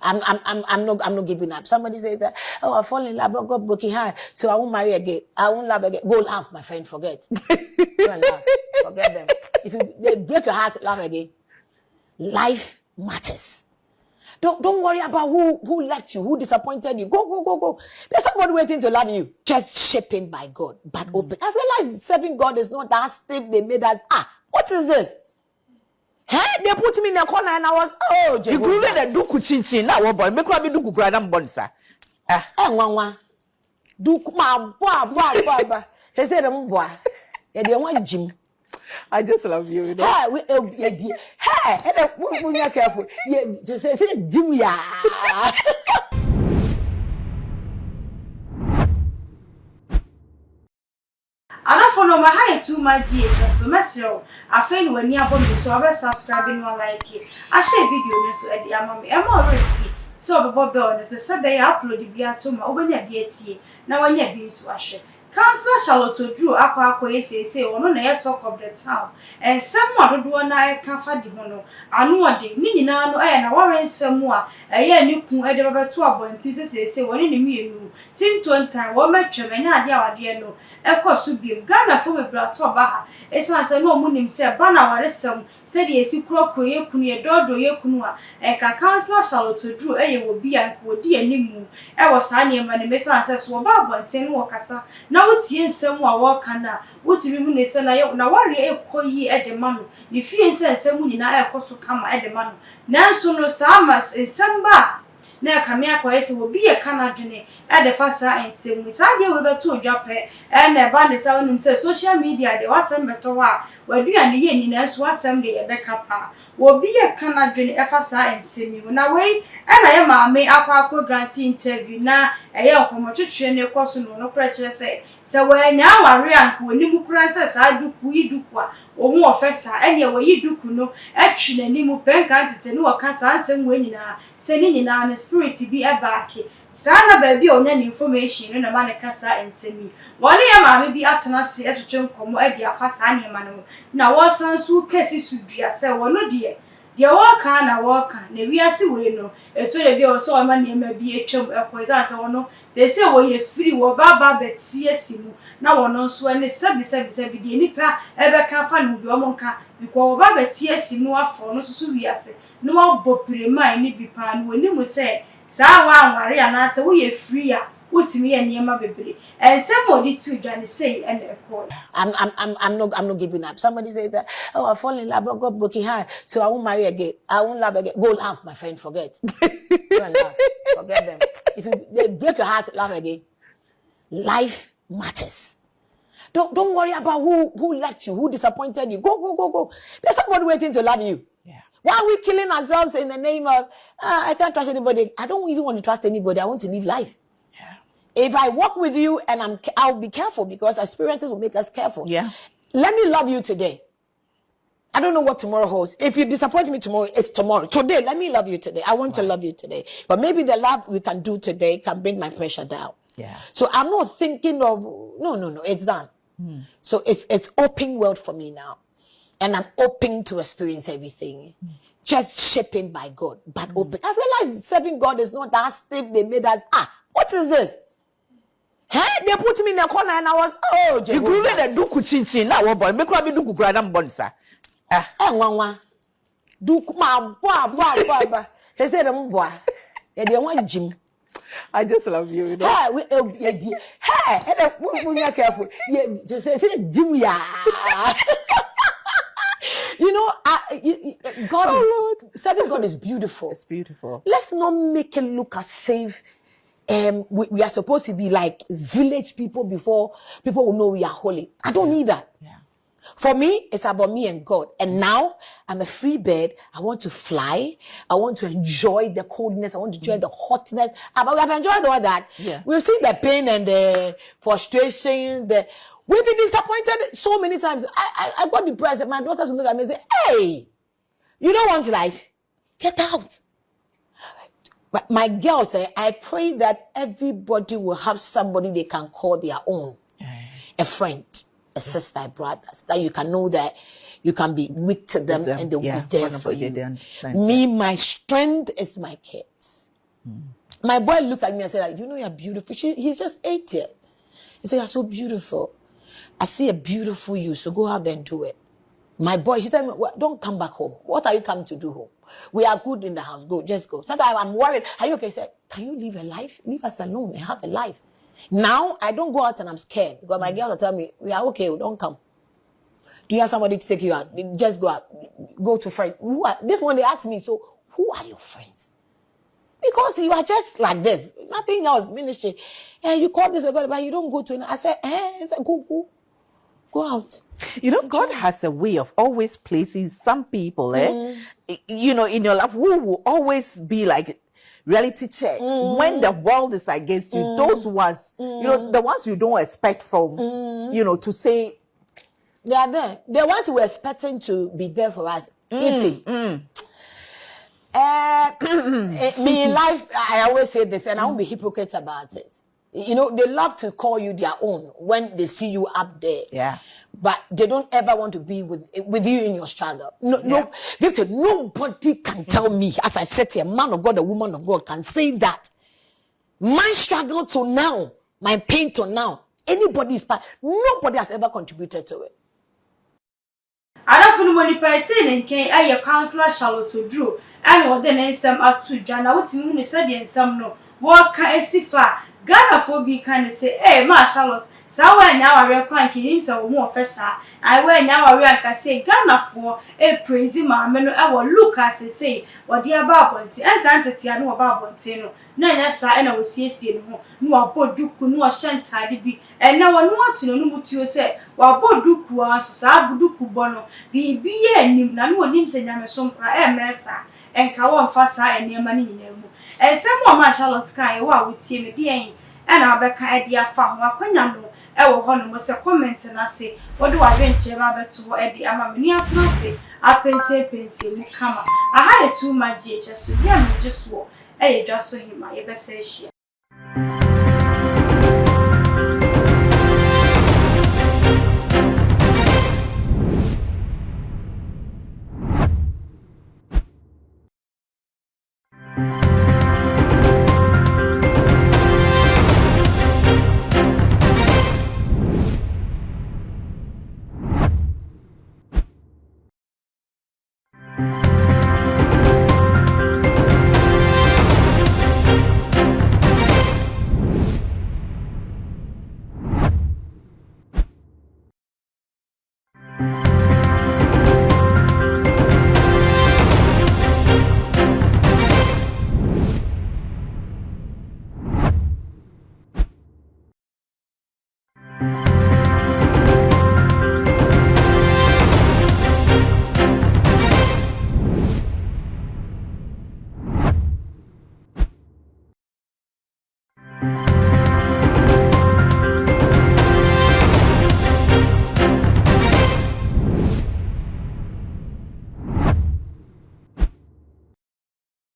I'm not giving up. Somebody says that, oh, I fall in love, I got broken heart, so I won't marry again. I won't love again. Go laugh, my friend, forget. Go and laugh. Forget them. If they break your heart, laugh again. Life matters. Don't worry about who left you, who disappointed you. Go. There's somebody waiting to love you. Just shaping by God, but open. I realized serving God is not that stiff. They made us, what is this? Hey, they put me in a corner and I was, oh, you grew in a duku chinchin. Now, boy, make me do granam bonsa. Duku ma boy. He said, boy, they want Jim. I just love you. Hey, we are careful. Yeah, just say Jim, yeah. I don't follow my high too my GH so messio. I find when you have so I subscribing one like it. I share video so at the amami. I'm already so Bob Bell so Sabe upload the beer to my when you be now when you're being so ashe. Councillor Challote Oduro akwa say ono na talk of the town and someone do na kafa di hono anu ode ni nyina no na warren nsemu a ni kun e de babeto abonti say woni ni mienu tinton time wo matwem na ade awade no ekoso biem Ghana fo bebra to ba ha eso ase no mu nim say ba na waresem say de esi krokro ye kunu ye dodo ye kunu a ka Councillor Challote Oduro wo bi an ko di animu wo sa ne ma ne meso ase so ba abonti no kasa na wotie nsem a wo kana wotimi mu ne se na ware ekoyi edema no ne fie nsem nyina ekoso kama edema no nanso no samas nsem ba na kame akoye se obi ye kana dwene edefa sa nsem sa de we beto odwape na ba ne sa onum se social media de wasem beto wa waduane ye ni nanso wasem de ye bekapa obi ye kana dwene efa sa nsem na we na ye maame akwa grant interview na eye okomotwetwe ne koso no kora kire se we nya aware anka onimu kura se sa duku yiduku a omu ofesa ene we yiduku no atwi nanimu penka ntete ne wakasa ansem we nyina se ni nyina na spirit bi ebaake sana baby onya ni information no na ma ne kasa ensemi woni ya maame bi atena se etwetwe nkomo ade afasa ane ma no na wosan su kesi sudua se wono de waka na waka na wiase we no eto de bi o so ma ne ma bi etwam ekoza se wono se wo ye free wo baba betie simu na wono so ne sabi de nipa ebeka fa no bi o monka biko wo baba betie simu afo no so wiase no obopire mai ni bi pa no ni mu se sa wa anware ana se wo ye free a wotimi ye niema bebre ensem odi tu dwane say and call I'm not giving up. Somebody says that, oh, I fall in love, I got broken heart, so I won't marry again. I won't love again. Go laugh, my friend, forget. Go and laugh. Forget them. If they break your heart, laugh again. Life matters. Don't worry about who left you, who disappointed you. Go. There's somebody waiting to love you. Yeah. Why are we killing ourselves in the name of I can't trust anybody? I don't even want to trust anybody. I want to live life. If I walk with you and I'll be careful because experiences will make us careful. Yeah. Let me love you today. I don't know what tomorrow holds. If you disappoint me tomorrow, it's tomorrow. Today, let me love you today. I want to love you today. But maybe the love we can do today can bring my pressure down. Yeah. So I'm not thinking of, no, it's done. So it's open world for me now. And I'm open to experience everything. Just shaping by God, but open. I realized serving God is not that stiff. They made us, what is this? Hey, they put me in a corner and I was, oh, you grew in a duku chinchin. Now, boy, make me do granam bonsa. Duku ma boy. He said, boy, they want Jim. I just love you. Hey, we are careful. Yeah, just say Jim, yeah. Serving God is beautiful. It's beautiful. Let's not make it look as safe. We are supposed to be like village people before people will know we are holy. I don't need that. Yeah. For me, it's about me and God. And now I'm a free bird. I want to fly. I want to enjoy the coldness. I want to enjoy the hotness. But we have enjoyed all that. Yeah. We've seen the pain and the frustration. We've been disappointed so many times. I got depressed. My daughters would look at me and say, hey, you don't want life? Get out. But my girl said, I pray that everybody will have somebody they can call their own. A friend, a sister, a brother, that you can know that you can be weak to them and they will be there for you. My strength is my kids. My boy looked at me and said, like, you know, you're beautiful. He's just 8 years. He said, you're so beautiful. I see a beautiful you, so go out there and do it. My boy, she said, well, don't come back home. What are you coming to do home? We are good in the house. Go, just go. Sometimes I'm worried. Are you okay? He said, can you live a life? Leave us alone and have a life. Now, I don't go out and I'm scared because my girls are telling me, we are okay, don't come. Do you have somebody to take you out? Just go out. Go to friends. This one, they asked me, so who are your friends? Because you are just like this. Nothing else, ministry. And you call this, but you don't go to it. I said, go out. You know, God has a way of always placing some people, you know, in your life who will always be like reality check. When the world is against you, those ones, you know, the ones you don't expect from, you know, to say. They are there. The ones we're expecting to be there for us. Me in life, I always say this, and I won't be hypocrite about it. You know, they love to call you their own when they see you up there. Yeah. But they don't ever want to be with you in your struggle. No, nobody can tell me, as I said here, man of God, a woman of God can say that. My struggle to now, my pain to now, anybody's part, nobody has ever contributed to it. I don't feel money party and can I counselor Challote Oduro and what then some out to Jana what you said and some no. What can I see far? Ghana for be kind of say, eh, ma Challote. So when now I reckon him so more first. I wear now I reckon say Ghana for a praise ma menu I will look as they say what dear Babonti and can't tell no about Bontino. No, yes, I know see no about Duku no shantadi be and no one want to know what you say. While Boduku was Sabuduku Bono be and no names and Yamason Messa and Kawan Fasa and near money in them. And someone my Challote Sky wow with him again and I'll back idea found Waquanano. I will honor was a comment and I say, what do I venture about to Eddie Amamania to say? I pensy, come. I hired 2 my GHS to hear me just walk. I just saw him, my best say.